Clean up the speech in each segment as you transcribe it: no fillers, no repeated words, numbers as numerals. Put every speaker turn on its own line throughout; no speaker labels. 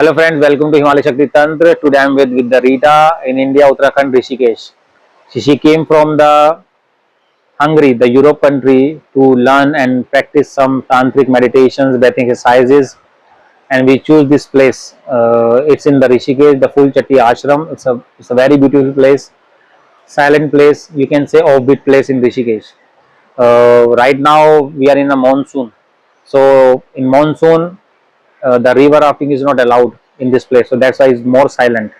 Hello friends, welcome to Himalayan Shakti Tantra. Today I am with the Rita in India, Uttarakhand, Rishikesh. She came from the Hungary, the Europe country, to learn and practice some tantric meditations, breathing exercises, and we choose this place. It's in the Rishikesh, the Full Chatti Ashram. It's a very beautiful place, silent place. You can say offbeat place in Rishikesh. Right now we are in a monsoon, so in monsoon the river rafting is not allowed in this place, so that's why it's more silent.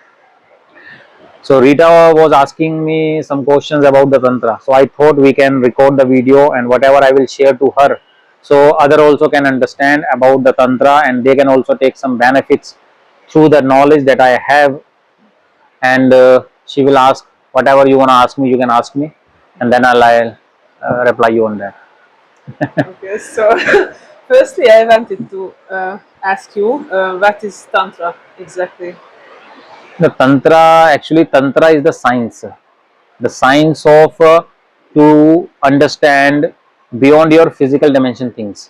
So Rita was asking me some questions about the tantra, so I thought we can record the video and whatever I will share to her, so other also can understand about the tantra and they can also take some benefits through the knowledge that I have. And she will ask whatever you want to ask me, you can ask me, and then I'll reply you on that.
Okay, so firstly, I wanted to ask you what is Tantra exactly?
The tantra, actually tantra is the science of to understand beyond your physical dimension things.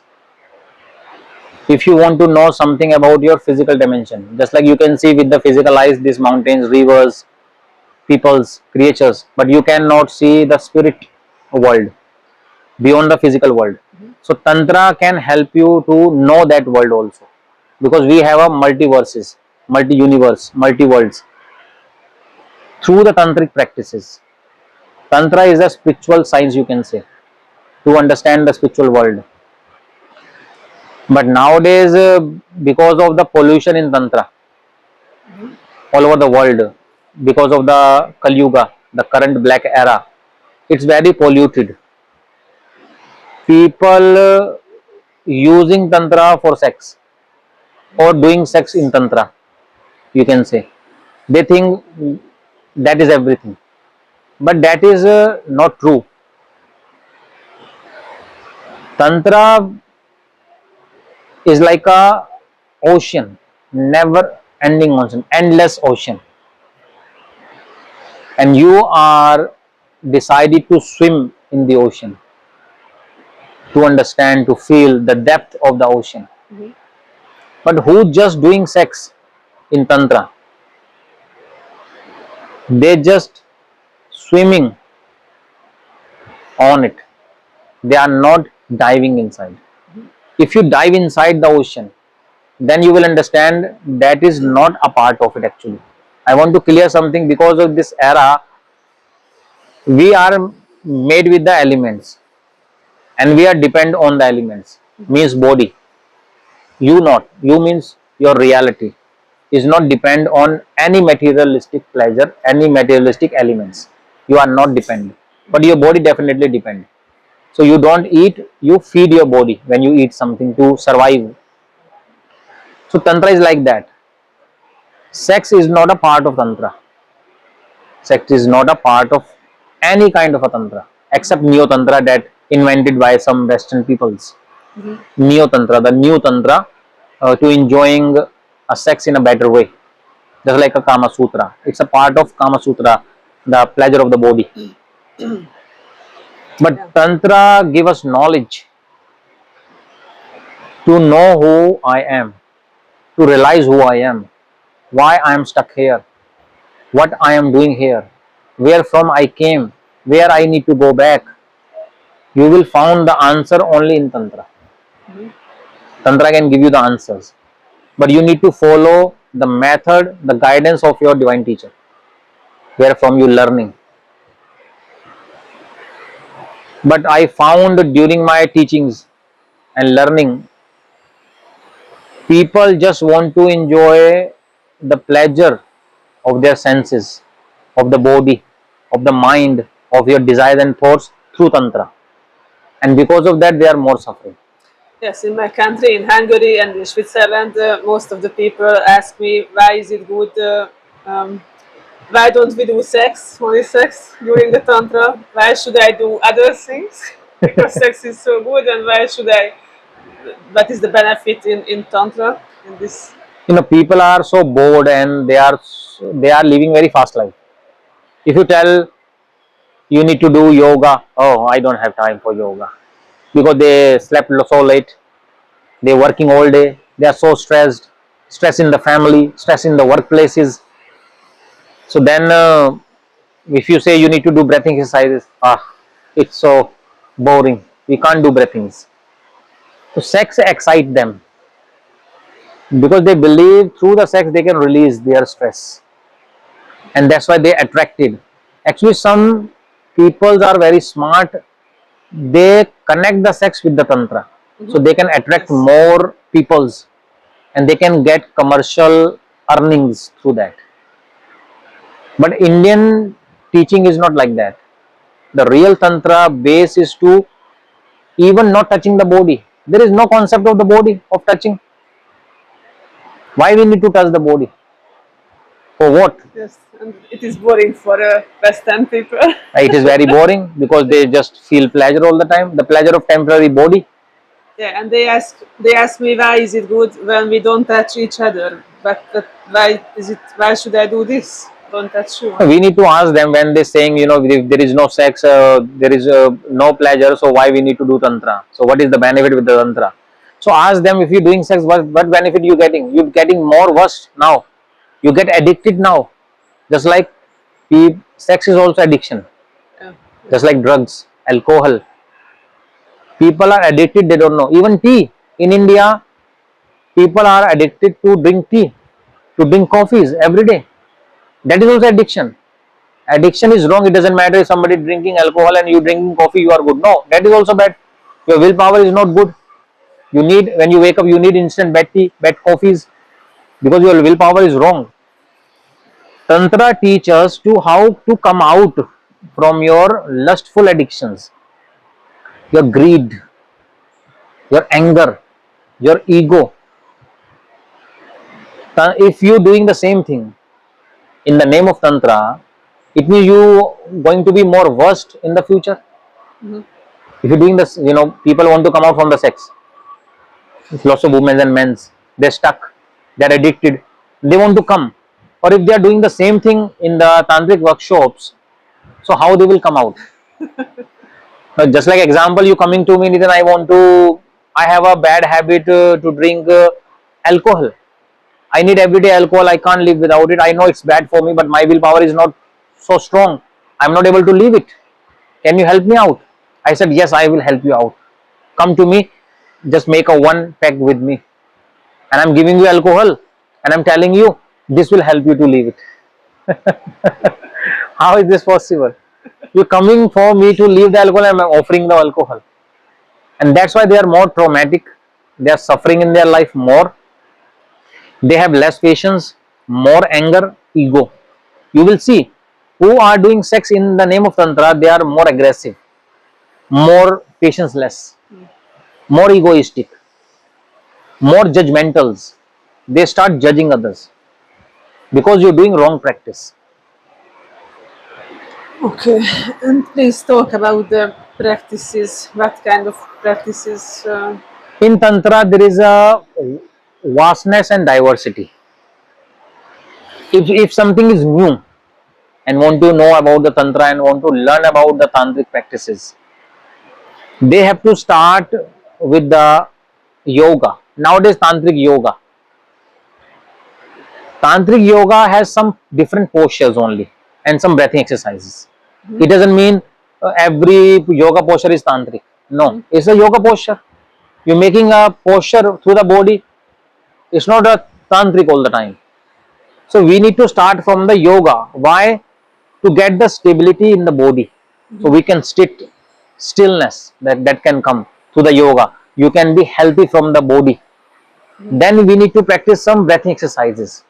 If you want to know something about your physical dimension, just like you can see with the physical eyes these mountains, rivers, peoples, creatures, but you cannot see the spirit world beyond the physical world. So tantra can help you to know that world also, because we have a multiverses, multi universe, multi worlds through the tantric practices. Tantra is a spiritual science, you can say, to understand the spiritual world. But nowadays, because of the pollution in tantra all over the world, because of the Kali Yuga, the current black era, it's very polluted. People using tantra for sex or doing sex in tantra, you can say, they think that is everything, but that is not true. Tantra is like a ocean, never ending ocean, endless ocean, and you are decided to swim in the ocean to understand, to feel the depth of the ocean.
Mhm.
But who just doing sex in tantra, they just swimming on it, they are not diving inside. If you dive inside the ocean, then you will understand that is not a part of it. Actually, I want to clear something. Because of this era, we are made with the elements and we are depend on the elements, means body. You not, you means your reality is not depend on any materialistic pleasure, any materialistic elements. You are not dependent, but your body definitely depend. So you don't eat, you feed your body when you eat something to survive. So tantra is like that. Sex is not a part of tantra. Sex is not a part of any kind of a tantra except neo tantra that invented by some western peoples.
Mhm.
Neo tantra, the new tantra, to enjoying a sex in a better way, just like a Kama Sutra. It's a part of Kama Sutra, the pleasure of the body.
Yeah.
But Tantra give us knowledge to know who I am, to realize who I am, why I am stuck here, what I am doing here, where from I came, where I need to go back. You will find the answer only in Tantra.
Mhm.
Tantra can give you the answers, but you need to follow the method, the guidance of your divine teacher, where from you learning. But I found during my teachings and learning, people just want to enjoy the pleasure of their senses, of the body, of the mind, of your desires and thoughts through Tantra. And because of that, they are more suffering.
Yes, in my country, in Hungary and in Switzerland, most of the people ask me why is it good, um, why don't we do sex, only sex during the Tantra? Why should I do other things? Because sex is so good, and why should I? What is the benefit in Tantra in this?
People are so bored and they are living very fast life. If you tell you need to do yoga, oh, I don't have time for yoga, because they slept so late, they're working all day, they are so stressed. stress in the family, stress in the workplaces. So then if you say you need to do breathing exercises, it's so boring, we can't do breathings. So sex excites them because they believe through the sex they can release their stress, and that's why they attracted. Actually, some peoples are very smart. They connect the sex with the tantra, so they can attract
Yes.
more peoples, and they can get commercial earnings through that. But Indian teaching is not like that. The real tantra base is to even not touching the body. There is no concept of the body of touching. Why we need to touch the body? For what?
Yes, and it is boring for Western people.
It is very boring because they just feel pleasure all the time. The pleasure of temporary body.
Yeah, and they ask me why is it good when we don't touch each other, but why should I do this? Don't touch you.
We need to ask them when they're saying, if there is no sex, there is no pleasure, so why we need to do tantra? So what is the benefit with the tantra? So ask them, if you're doing sex, what benefit you getting? You're getting more worse now. You get addicted now. Just like sex is also addiction.
Yeah.
Just like drugs, alcohol. People are addicted, they don't know. Even tea. In India, people are addicted to drink tea, to drink coffees every day. That is also addiction. Addiction is wrong. It doesn't matter if somebody drinking alcohol and you drinking coffee, you are good. No, that is also bad. Your willpower is not good. You need, when you wake up, you need instant bad tea, bad coffees, because your willpower is wrong. Tantra teaches to how to come out from your lustful addictions, your greed, your anger, your ego. If you doing the same thing in the name of tantra, it means you going to be more worst in the future. If you're doing this, people want to come out from the sex. Lots of women and men's, they're stuck, they're addicted, they want to come. Or if they are doing the same thing in the tantric workshops, so how they will come out? Just like example, you coming to me, Nitin, I have a bad habit to drink alcohol. I need everyday alcohol. I can't live without it. I know it's bad for me, but my willpower is not so strong. I'm not able to leave it. Can you help me out? I said, yes, I will help you out. Come to me, just make a one pack with me. And I'm giving you alcohol. And I'm telling you, this will help you to leave it. How is this possible? You're coming for me to leave the alcohol and I'm offering the alcohol. And that's why they are more traumatic. They are suffering in their life more. They have less patience, more anger, ego. You will see who are doing sex in the name of tantra, they are more aggressive, more patience-less, more egoistic, more judgmentals. They start judging others because you're doing wrong practice.
Okay, and please talk about the practices. What kind of practices?
In tantra, there is a vastness and diversity. If something is new and want to know about the tantra and want to learn about the tantric practices, they have to start with the yoga. Nowadays, tantric yoga has some different postures only and some breathing exercises. It doesn't mean every yoga posture is tantric. No, it's a yoga posture. You're making a posture through the body. It's not a tantric all the time. So we need to start from the yoga. Why? To get the stability in the body. So we can sit stillness that can come through the yoga. You can be healthy from the body. Then we need to practice some breathing exercises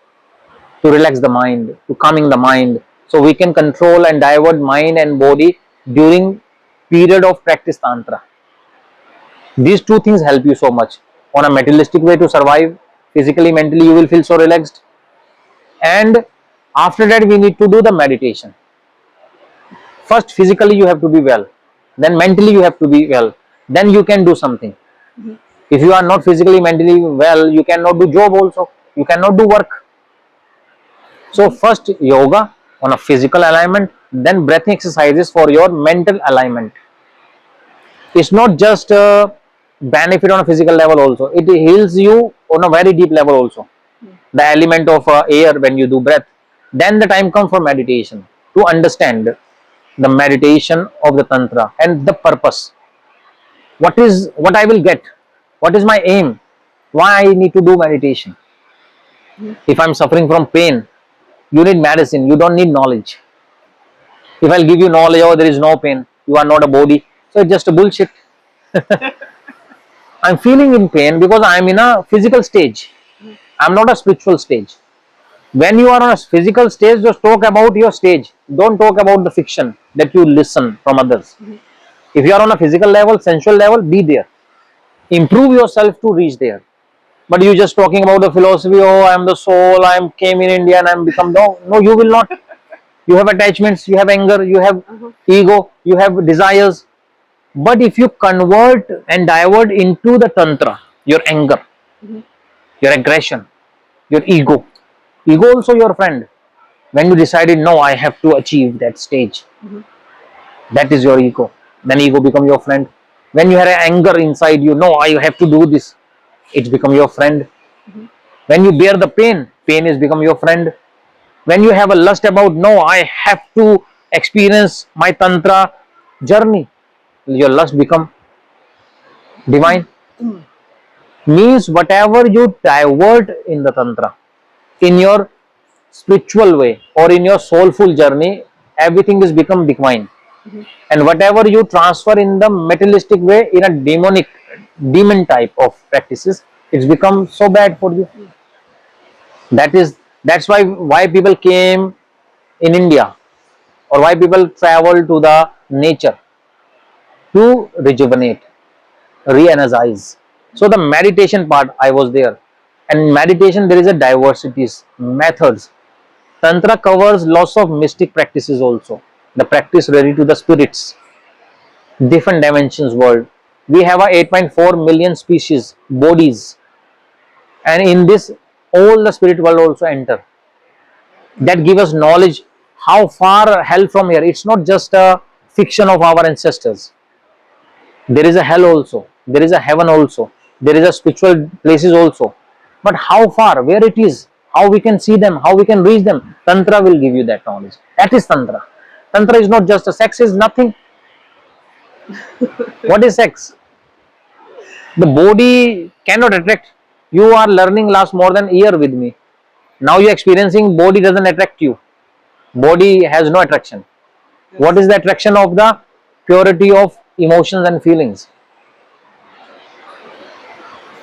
to relax the mind, to calming the mind. So we can control and divert mind and body during period of practice tantra. These two things help you so much. On a materialistic way to survive, physically, mentally, you will feel so relaxed. And after that, we need to do the meditation. First, physically, you have to be well. Then, mentally, you have to be well. Then, you can do something. If you are not physically, mentally well, you cannot do job also. You cannot do work. So, first, yoga on a physical alignment, then breathing exercises for your mental alignment. It's not just a benefit on a physical level also. It heals you on a very deep level also. the element of air when you do breath. Then the time comes for meditation, to understand the meditation of the Tantra and the purpose. What I will get? What is my aim? Why I need to do meditation? If I'm suffering from pain, you need medicine, you don't need knowledge. If I'll give you knowledge, oh, there is no pain, you are not a body, so it's just a bullshit. I'm feeling in pain because I'm in a physical stage. I'm not a spiritual stage. When you are on a physical stage, just talk about your stage. Don't talk about the fiction that you listen from others. If you are on a physical level, sensual level, be there. Improve yourself to reach there. But you just talking about the philosophy, oh, I am the soul, I came in India and I'm become, no, you will not. You have attachments, you have anger, you have ego, you have desires. But if you convert and divert into the Tantra, your anger, your aggression, your ego also your friend. When you decided, no, I have to achieve that stage, that is your ego. Then ego become your friend. When you have anger inside you, no, I have to do this, it's become your friend. When you bear the pain, pain is become your friend. When you have a lust about, no, I have to experience my Tantra journey, your lust become divine. Means whatever you divert in the Tantra, in your spiritual way or in your soulful journey, everything is become divine. And whatever you transfer in the materialistic way, in a demon type of practices, it's become so bad for you. That's why people came in India, or why people travel to the nature to rejuvenate, re-energize. So the meditation part, I was there, and meditation there is a diversities methods. Tantra covers lots of mystic practices also. The practice ready to the spirits, different dimensions world. We have a 8.4 million species bodies, and in this all the spirit world also enter. That give us knowledge how far hell from here. It's not just a fiction of our ancestors. There is a hell also, there is a heaven also, there is a spiritual places also. But how far, where it is, how we can see them, how we can reach them, Tantra will give you that knowledge. That is Tantra. Tantra is not just a sex, is nothing. What is sex? The body cannot attract. You are learning last more than a year with me. Now you are experiencing body doesn't attract you. Body has no attraction. What is the attraction of the purity of emotions and feelings?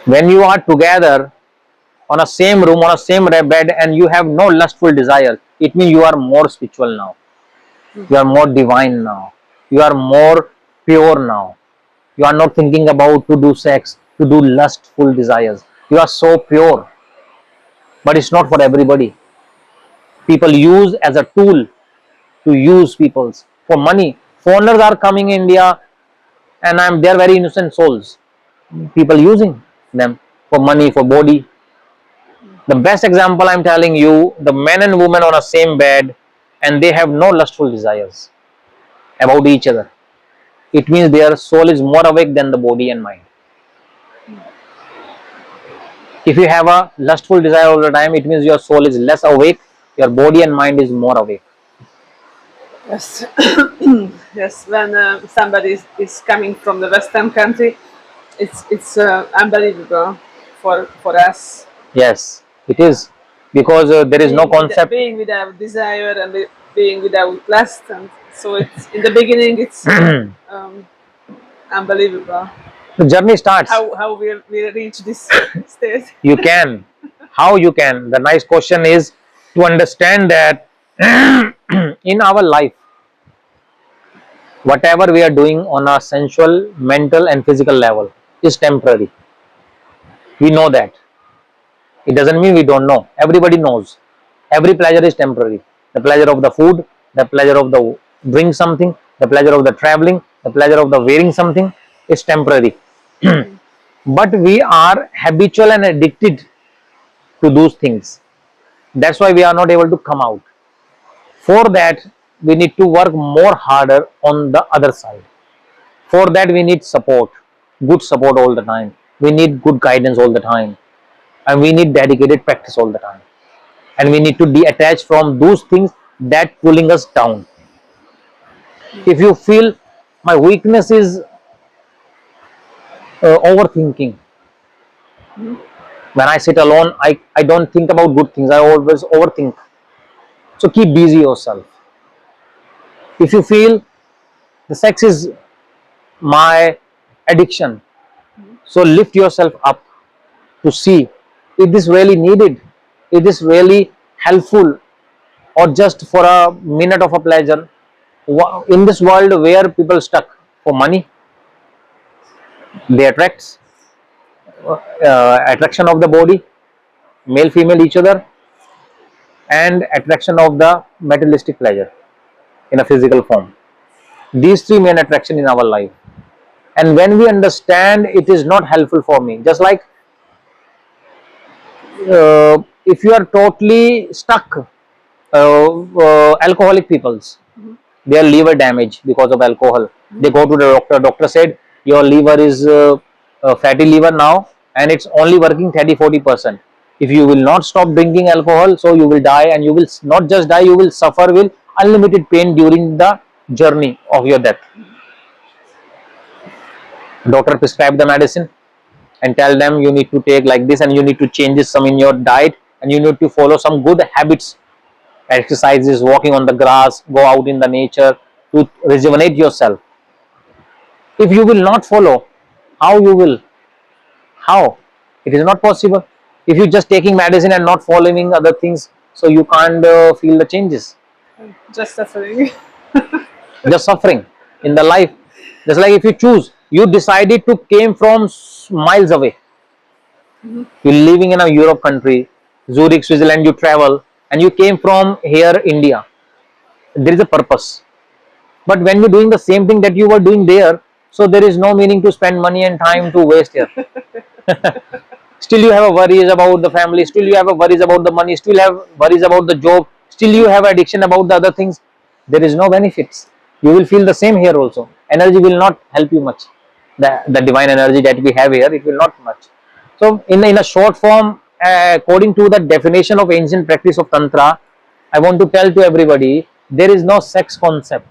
When you are together on a same room, on a same bed, and you have no lustful desire, it means you are more spiritual now. You are more divine now. You are more pure now. You are not thinking about to do sex, to do lustful desires. You are so pure. But it's not for everybody. People use as a tool to use people's for money. Foreigners are coming in India, and they are very innocent souls. People using them for money, for body. The best example I'm telling you, the men and women on a same bed, and they have no lustful desires about each other. It means their soul is more awake than the body and mind. If you have a lustful desire all the time, it means your soul is less awake, your body and mind is more awake.
Yes, yes. When somebody is coming from the Western country, it's unbelievable for us.
Yes, it is, because there is no concept.
Being without desire and being without lust, and so it's in the beginning it's unbelievable.
The journey starts.
How we reach this stage?
You can. How you can? The nice question is to understand that in our life, whatever we are doing on a sensual, mental, and physical level is temporary. We know that. It doesn't mean we don't know. Everybody knows. Every pleasure is temporary. The pleasure of the food, the pleasure of the drink something, the pleasure of the traveling, the pleasure of the wearing something is temporary. But we are habitual and addicted to those things. That's why we are not able to come out. For that, we need to work more harder on the other side. For that, we need support, good support all the time. We need good guidance all the time. and we need dedicated practice all the time, and we need to detach from those things that pulling us down. If you feel my weakness is overthinking, when I sit alone, I don't think about good things, I always overthink. So keep busy yourself. If you feel the sex is my addiction, so lift yourself up to see, is this really needed, is this really helpful, or just for a minute of a pleasure. In this world where people stuck for money, they attraction of the body, male female each other, and attraction of the materialistic pleasure in a physical form. These three main attraction in our life. And when we understand it is not helpful for me, just like if you are totally stuck, alcoholic peoples, their liver damage because of alcohol, they go to the doctor, doctor said your liver is fatty liver now, and it's only working 30-40%. If you will not stop drinking alcohol, so you will die, and you will not just die, you will suffer with unlimited pain during the journey of your death. Doctor prescribe the medicine and tell them you need to take like this, and you need to change some in your diet, and you need to follow some good habits, exercises, walking on the grass, go out in the nature to rejuvenate yourself. If you will not follow, how you will, how it is not possible. If you just taking medicine and not following other things, so you can't feel the changes.
Just suffering.
Just suffering in the life. Just like if you choose, you decided to came from miles away, you're living in a Europe country, Zurich, Switzerland, you travel, and you came from here India, there is a purpose. But when you're doing the same thing that you were doing there, so there is no meaning to spend money and time to waste here. Still you have a worries about the family, still you have a worries about the money, still have worries about the job, still you have addiction about the other things. There is no benefits. You will feel the same here also. Energy will not help you much. The divine energy that we have here, it will not much. So in a short form, according to the definition of ancient practice of Tantra, I want to tell to everybody, there is no sex concept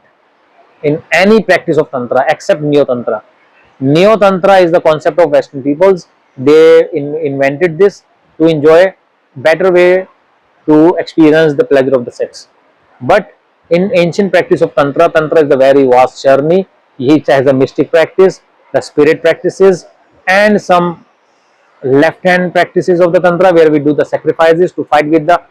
in any practice of Tantra except Neo Tantra. Neo Tantra is the concept of Western peoples. They invented this to enjoy better way to experience the pleasure of the sex. But in ancient practice of Tantra, Tantra is a very vast journey. Each has a mystic practice, the spirit practices, and some left hand practices of the Tantra where we do the sacrifices to fight with the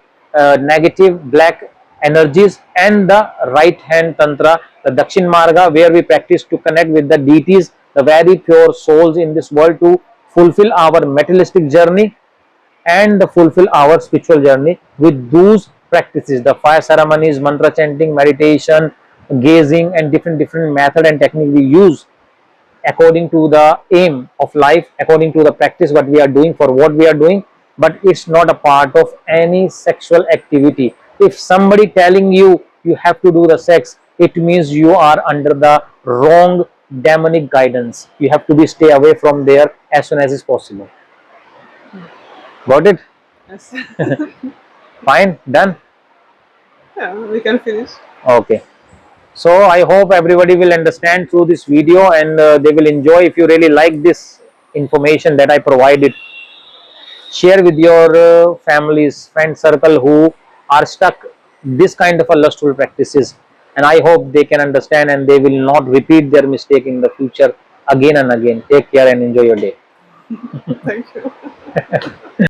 negative black energies, and the right hand Tantra, the Dakshin Marga, where we practice to connect with the deities, the very pure souls in this world, to fulfill our materialistic journey and fulfill our spiritual journey with those practices, the fire ceremonies, mantra chanting, meditation, gazing, and different method and technique we use according to the aim of life, according to the practice what we are doing for what we are doing. But it's not a part of any sexual activity. If somebody telling you you have to do the sex, it means you are under the wrong demonic guidance. You have to be stay away from there as soon as is possible. Got it?
Yes.
Fine, done.
Yeah, we can finish.
Okay, so I hope everybody will understand through this video, and they will enjoy. If you really like this information that I provided, share with your families, friend circle who are stuck this kind of a lustful practices, and I hope they can understand and they will not repeat their mistake in the future again and again. Take care and enjoy your day.
Thank you.